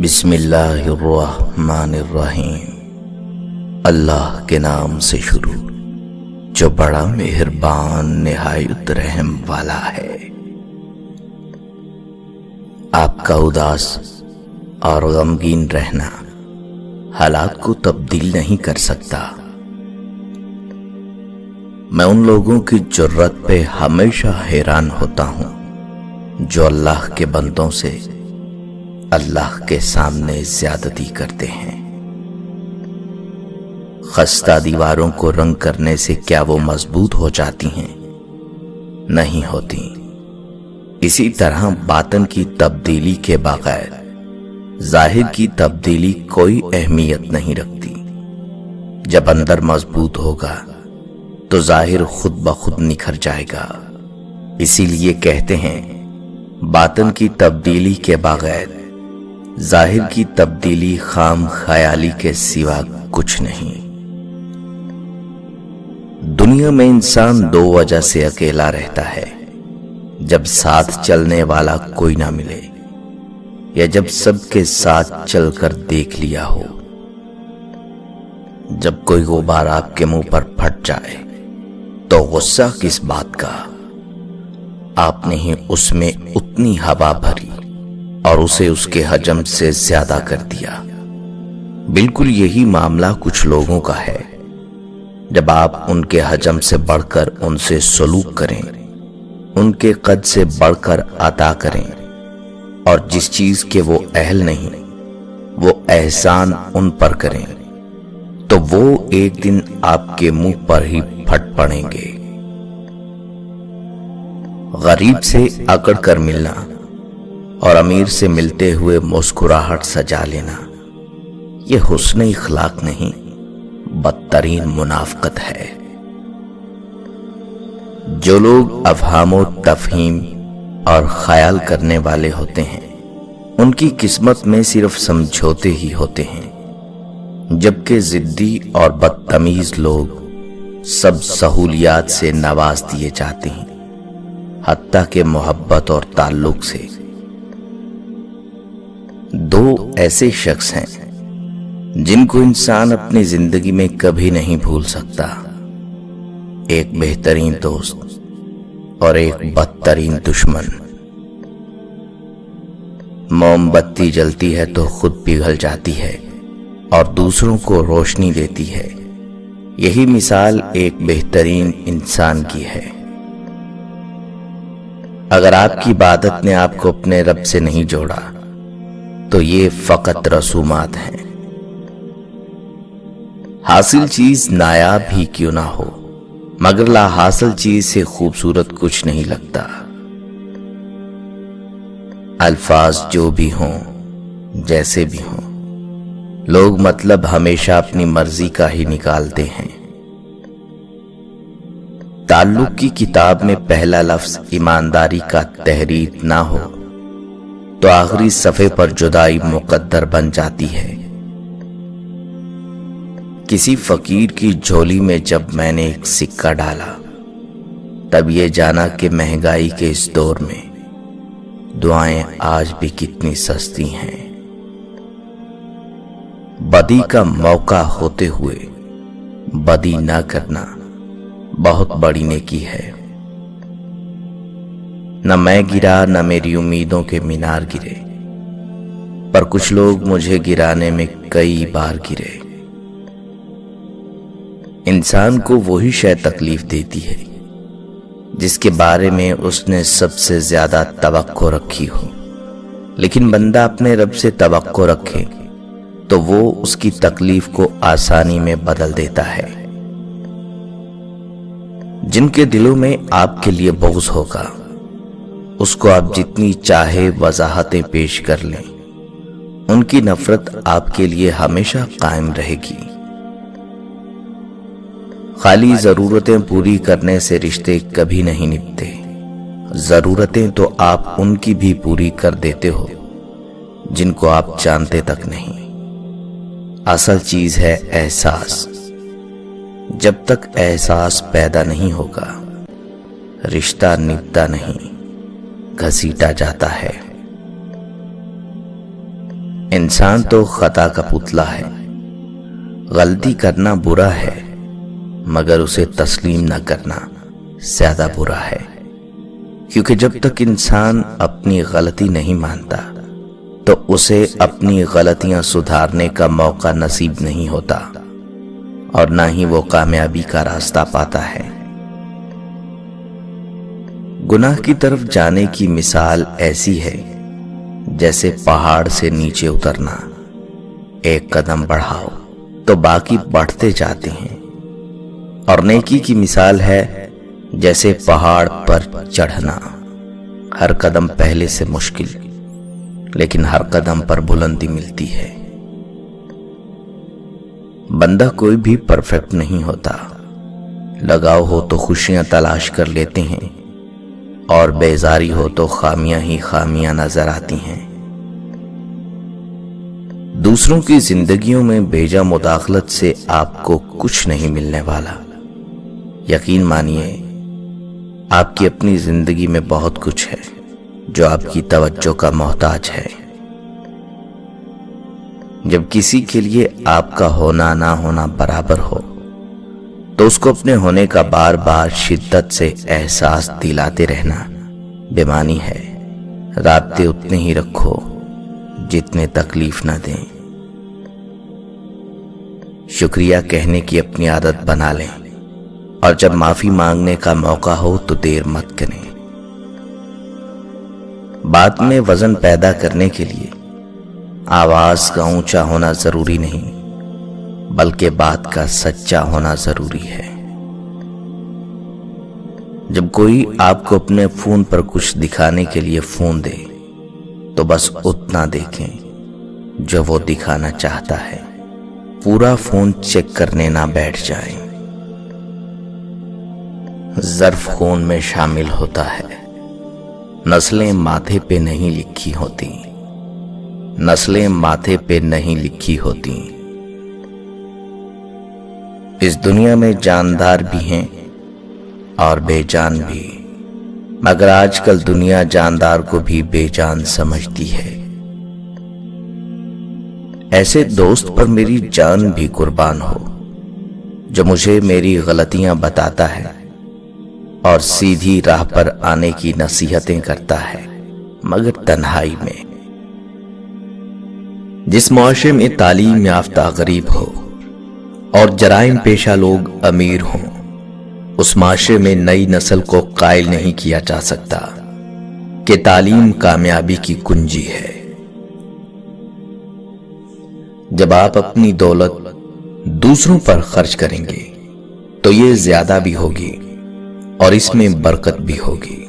بسم اللہ الرحمن الرحیم۔ اللہ کے نام سے شروع جو بڑا مہربان نہایت رحم والا ہے۔ آپ کا اداس اور غمگین رہنا حالات کو تبدیل نہیں کر سکتا۔ میں ان لوگوں کی جرأت پہ ہمیشہ حیران ہوتا ہوں جو اللہ کے بندوں سے اللہ کے سامنے زیادتی کرتے ہیں۔ خستہ دیواروں کو رنگ کرنے سے کیا وہ مضبوط ہو جاتی ہیں؟ نہیں ہوتی۔ اسی طرح باطن کی تبدیلی کے بغیر ظاہر کی تبدیلی کوئی اہمیت نہیں رکھتی۔ جب اندر مضبوط ہوگا تو ظاہر خود بخود نکھر جائے گا۔ اسی لیے کہتے ہیں باطن کی تبدیلی کے بغیر ظاہر کی تبدیلی خام خیالی کے سوا کچھ نہیں۔ دنیا میں انسان دو وجہ سے اکیلا رہتا ہے: جب ساتھ چلنے والا کوئی نہ ملے، یا جب سب کے ساتھ چل کر دیکھ لیا ہو۔ جب کوئی غبار آپ کے منہ پر پھٹ جائے تو غصہ کس بات کا؟ آپ نے ہی اس میں اتنی ہوا بھری اور اسے اس کے حجم سے زیادہ کر دیا۔ بالکل یہی معاملہ کچھ لوگوں کا ہے۔ جب آپ ان کے حجم سے بڑھ کر ان سے سلوک کریں، ان کے قد سے بڑھ کر عطا کریں، اور جس چیز کے وہ اہل نہیں وہ احسان ان پر کریں، تو وہ ایک دن آپ کے منہ پر ہی پھٹ پڑیں گے۔ غریب سے اکڑ کر ملنا اور امیر سے ملتے ہوئے مسکراہٹ سجا لینا، یہ حسن اخلاق نہیں، بدترین منافقت ہے۔ جو لوگ افہام و تفہیم اور خیال کرنے والے ہوتے ہیں ان کی قسمت میں صرف سمجھوتے ہی ہوتے ہیں، جبکہ ضدی اور بدتمیز لوگ سب سہولیات سے نواز دیے جاتے ہیں، حتیٰ کہ محبت اور تعلق سے۔ دو ایسے شخص ہیں جن کو انسان اپنی زندگی میں کبھی نہیں بھول سکتا: ایک بہترین دوست اور ایک بدترین دشمن۔ موم بتی جلتی ہے تو خود پگھل جاتی ہے اور دوسروں کو روشنی دیتی ہے۔ یہی مثال ایک بہترین انسان کی ہے۔ اگر آپ کی عبادت نے آپ کو اپنے رب سے نہیں جوڑا تو یہ فقط رسومات ہیں۔ حاصل چیز نایاب ہی کیوں نہ ہو، مگر لا حاصل چیز سے خوبصورت کچھ نہیں لگتا۔ الفاظ جو بھی ہوں، جیسے بھی ہوں، لوگ مطلب ہمیشہ اپنی مرضی کا ہی نکالتے ہیں۔ تعلق کی کتاب میں پہلا لفظ ایمانداری کا تحریر نہ ہو تو آخری صفحے پر جدائی مقدر بن جاتی ہے۔ کسی فقیر کی جھولی میں جب میں نے ایک سکہ ڈالا تب یہ جانا کہ مہنگائی کے اس دور میں دعائیں آج بھی کتنی سستی ہیں۔ بدی کا موقع ہوتے ہوئے بدی نہ کرنا بہت بڑی نیکی ہے۔ نہ میں گرا نہ میری امیدوں کے مینار گرے، پر کچھ لوگ مجھے گرانے میں کئی بار گرے۔ انسان کو وہی شے تکلیف دیتی ہے جس کے بارے میں اس نے سب سے زیادہ توقع رکھی ہو، لیکن بندہ اپنے رب سے توقع رکھے تو وہ اس کی تکلیف کو آسانی میں بدل دیتا ہے۔ جن کے دلوں میں آپ کے لیے بغض ہوگا اس کو آپ جتنی چاہے وضاحتیں پیش کر لیں، ان کی نفرت آپ کے لیے ہمیشہ قائم رہے گی۔ خالی ضرورتیں پوری کرنے سے رشتے کبھی نہیں نبھتے۔ ضرورتیں تو آپ ان کی بھی پوری کر دیتے ہو جن کو آپ جانتے تک نہیں۔ اصل چیز ہے احساس۔ جب تک احساس پیدا نہیں ہوگا رشتہ نبھتا نہیں، گھسیٹا جاتا ہے۔ انسان تو خطا کا پتلا ہے. غلطی کرنا برا ہے مگر اسے تسلیم نہ کرنا زیادہ برا ہے. کیونکہ جب تک انسان اپنی غلطی نہیں مانتا تو اسے اپنی غلطیاں سدھارنے کا موقع نصیب نہیں ہوتا اور نہ ہی وہ کامیابی کا راستہ پاتا ہے. گناہ کی طرف جانے کی مثال ایسی ہے جیسے پہاڑ سے نیچے اترنا. ایک قدم بڑھاؤ تو باقی بڑھتے جاتے ہیں. اور نیکی کی مثال ہے جیسے پہاڑ پر چڑھنا. ہر قدم پہلے سے مشکل لیکن ہر قدم پر بلندی ملتی ہے. بندہ کوئی بھی پرفیکٹ نہیں ہوتا. لگاؤ ہو تو خوشیاں تلاش کر لیتے ہیں اور بیزاری ہو تو خامیاں ہی خامیاں نظر آتی ہیں. دوسروں کی زندگیوں میں بیجا مداخلت سے آپ کو کچھ نہیں ملنے والا. یقین مانیے آپ کی اپنی زندگی میں بہت کچھ ہے جو آپ کی توجہ کا محتاج ہے. جب کسی کے لیے آپ کا ہونا نہ ہونا برابر ہو تو اس کو اپنے ہونے کا بار بار شدت سے احساس دلاتے رہنا بےمانی ہے. رابطے اتنے ہی رکھو جتنے تکلیف نہ دیں. شکریہ کہنے کی اپنی عادت بنا لیں اور جب معافی مانگنے کا موقع ہو تو دیر مت کریں. بات میں وزن پیدا کرنے کے لیے آواز کا اونچا ہونا ضروری نہیں بلکہ بات کا سچا ہونا ضروری ہے. جب کوئی آپ کو اپنے فون پر کچھ دکھانے کے لیے فون دے تو بس اتنا دیکھیں جو وہ دکھانا چاہتا ہے. پورا فون چیک کرنے نہ بیٹھ جائیں. ظرف خون میں شامل ہوتا ہے. نسلیں ماتھے پہ نہیں لکھی ہوتی. نسلیں ماتھے پہ نہیں لکھی ہوتی. اس دنیا میں جاندار بھی ہیں اور بے جان بھی مگر آج کل دنیا جاندار کو بھی بے جان سمجھتی ہے. ایسے دوست پر میری جان بھی قربان ہو جو مجھے میری غلطیاں بتاتا ہے اور سیدھی راہ پر آنے کی نصیحتیں کرتا ہے مگر تنہائی میں. جس معاشرے میں تعلیم یافتہ غریب ہو اور جرائم پیشہ لوگ امیر ہوں اس معاشرے میں نئی نسل کو قائل نہیں کیا جا سکتا کہ تعلیم کامیابی کی کنجی ہے. جب آپ اپنی دولت دوسروں پر خرچ کریں گے تو یہ زیادہ بھی ہوگی اور اس میں برکت بھی ہوگی.